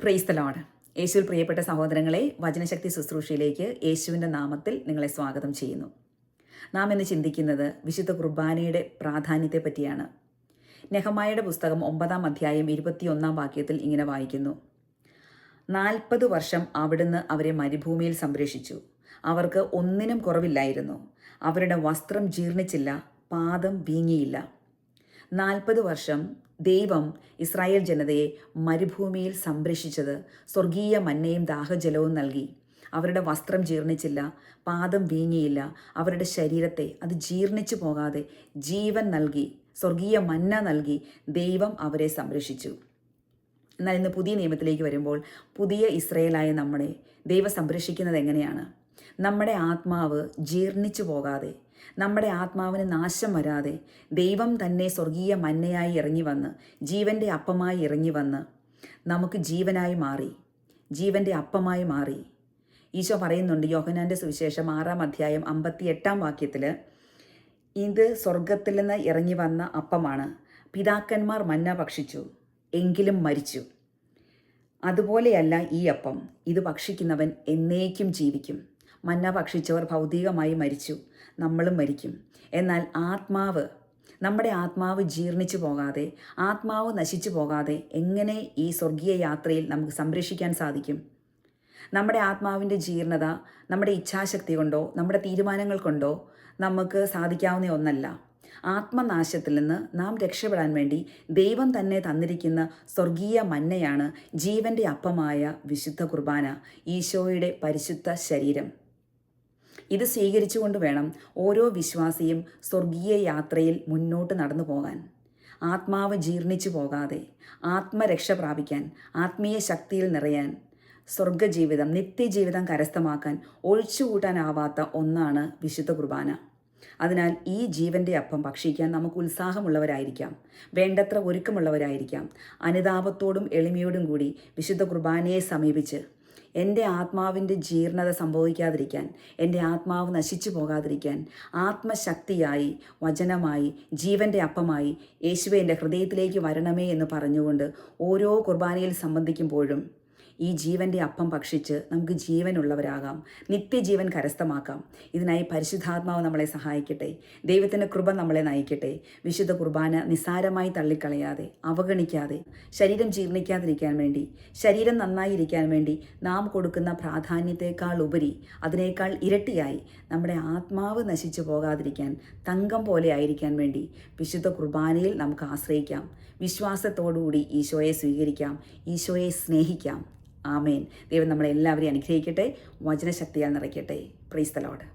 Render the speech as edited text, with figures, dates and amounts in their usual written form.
Price the Lord. യേശുവിൽ പ്രിയപ്പെട്ട സഹോദരങ്ങളെ, വചനശക്തി ശുശ്രൂഷയിലേക്ക് യേശുവിൻ്റെ നാമത്തിൽ നിങ്ങളെ സ്വാഗതം ചെയ്യുന്നു. നാം ഇന്ന് ചിന്തിക്കുന്നത് വിശുദ്ധ കുർബാനയുടെ പ്രാധാന്യത്തെ പറ്റിയാണ്. നെഹമ്യായുടെ പുസ്തകം 9-ാം അധ്യായം 21-ാം വാക്യത്തിൽ ഇങ്ങനെ വായിക്കുന്നു: 40 വർഷം അവിടുന്ന് അവരെ മരുഭൂമിയിൽ സംരക്ഷിച്ചു. അവർക്ക് ഒന്നിനും കുറവില്ലായിരുന്നു. അവരുടെ വസ്ത്രം ജീർണിച്ചില്ല, പാദം വീങ്ങിയില്ല. 40 വർഷം ദൈവം ഇസ്രായേൽ ജനതയെ മരുഭൂമിയിൽ സംരക്ഷിച്ചത് സ്വർഗീയ മന്നയും ദാഹജലവും നൽകി. അവരുടെ വസ്ത്രം ജീർണിച്ചില്ല, പാദം വീങ്ങിയില്ല. അവരുടെ ശരീരത്തെ അത് ജീർണിച്ചു പോകാതെ ജീവൻ നൽകി, സ്വർഗീയ മന്ന നൽകി ദൈവം അവരെ സംരക്ഷിച്ചു. എന്നാൽ ഇന്ന് പുതിയ നിയമത്തിലേക്ക് വരുമ്പോൾ പുതിയ ഇസ്രായേലായ നമ്മളെ ദൈവം സംരക്ഷിക്കുന്നത് എങ്ങനെയാണ്? നമ്മുടെ ആത്മാവ് ജീർണിച്ചു പോകാതെ, നമ്മുടെ ആത്മാവിന് നാശം വരാതെ ദൈവം തന്നെ സ്വർഗീയ മന്നയായി ഇറങ്ങി വന്ന്, ജീവൻ്റെ അപ്പമായി ഇറങ്ങി വന്ന് നമുക്ക് ജീവനായി മാറി, ജീവൻ്റെ അപ്പമായി മാറി. ഈശോ പറയുന്നുണ്ട്, യോഹന്നാൻ്റെ സുവിശേഷം 6-ാം അധ്യായം 58-ാം വാക്യത്തിൽ, ഇത് സ്വർഗത്തിൽ നിന്ന് ഇറങ്ങി വന്ന അപ്പമാണ്. പിതാക്കന്മാർ മന്ന ഭക്ഷിച്ചു, എങ്കിലും മരിച്ചു. അതുപോലെയല്ല ഈ അപ്പം. ഇത് ഭക്ഷിക്കുന്നവൻ എന്നേക്കും ജീവിക്കും. മന്ന ഭക്ഷിച്ചവർ ഭൗതികമായി മരിച്ചു, നമ്മളും മരിക്കും. എന്നാൽ നമ്മുടെ ആത്മാവ് ജീർണിച്ചു പോകാതെ, ആത്മാവ് നശിച്ചു പോകാതെ എങ്ങനെ ഈ സ്വർഗീയ യാത്രയിൽ നമുക്ക് സംരക്ഷിക്കാൻ സാധിക്കും? നമ്മുടെ ആത്മാവിൻ്റെ ജീർണത നമ്മുടെ ഇച്ഛാശക്തി കൊണ്ടോ നമ്മുടെ തീരുമാനങ്ങൾ കൊണ്ടോ നമുക്ക് സാധിക്കാവുന്ന ഒന്നല്ല. ആത്മനാശത്തിൽ നിന്ന് നാം രക്ഷപ്പെടാൻ വേണ്ടി ദൈവം തന്നെ തന്നിരിക്കുന്ന സ്വർഗീയ മന്നയാണ് ജീവൻ്റെ അപ്പമായ വിശുദ്ധ കുർബാന, ഈശോയുടെ പരിശുദ്ധ ശരീരം. ഇത് സ്വീകരിച്ചുകൊണ്ട് വേണം ഓരോ വിശ്വാസിയും സ്വർഗീയ യാത്രയിൽ മുന്നോട്ട് നടന്നു പോകാൻ. ആത്മാവ് ജീർണിച്ചു പോകാതെ ആത്മരക്ഷ പ്രാപിക്കാൻ, ആത്മീയ ശക്തിയിൽ നിറയാൻ, സ്വർഗജീവിതം, നിത്യജീവിതം കരസ്ഥമാക്കാൻ ഒഴിച്ചുകൂട്ടാനാവാത്ത ഒന്നാണ് വിശുദ്ധ കുർബാന. അതിനാൽ ഈ ജീവൻ്റെ അപ്പം ഭക്ഷിക്കാൻ നമുക്ക് ഉത്സാഹമുള്ളവരായിരിക്കാം, വേണ്ടത്ര ഒരുക്കമുള്ളവരായിരിക്കാം. അനുതാപത്തോടും എളിമയോടും കൂടി വിശുദ്ധ കുർബാനയെ സമീപിച്ച് എൻ്റെ ആത്മാവിൻ്റെ ജീർണത സംഭവിക്കാതിരിക്കാൻ, എൻ്റെ ആത്മാവ് നശിച്ചു പോകാതിരിക്കാൻ ആത്മശക്തിയായി, വചനമായി, ജീവൻ്റെ അപ്പമായി യേശുവേ എൻ്റെ ഹൃദയത്തിലേക്ക് വരണമേ എന്ന് പറഞ്ഞുകൊണ്ട് ഓരോ കുർബാനയിൽ സംബന്ധിക്കുമ്പോഴും ഈ ജീവൻ്റെ അപ്പം ഭക്ഷിച്ച് നമുക്ക് ജീവനുള്ളവരാകാം, നിത്യജീവൻ കരസ്ഥമാക്കാം. ഇതിനായി പരിശുദ്ധാത്മാവ് നമ്മളെ സഹായിക്കട്ടെ. ദൈവത്തിൻ്റെ കൃപ നമ്മളെ നയിക്കട്ടെ. വിശുദ്ധ കുർബാന നിസ്സാരമായി തള്ളിക്കളയാതെ, അവഗണിക്കാതെ, ശരീരം ജീർണിക്കാതിരിക്കാൻ വേണ്ടി, ശരീരം നന്നായിരിക്കാൻ വേണ്ടി നാം കൊടുക്കുന്ന പ്രാധാന്യത്തെക്കാൾ ഉപരി, അതിനേക്കാൾ ഇരട്ടിയായി നമ്മുടെ ആത്മാവ് നശിച്ചു പോകാതിരിക്കാൻ, തങ്കം പോലെ ആയിരിക്കാൻ വേണ്ടി വിശുദ്ധ കുർബാനയിൽ നമുക്ക് ആശ്രയിക്കാം. വിശ്വാസത്തോടുകൂടി ഈശോയെ സ്വീകരിക്കാം, ഈശോയെ സ്നേഹിക്കാം. ആമേൻ. ദൈവം നമ്മളെല്ലാവരെയും അനുഗ്രഹിക്കട്ടെ, വചനശക്തിയാൽ നിറയ്ക്കട്ടെ. Praise the Lord.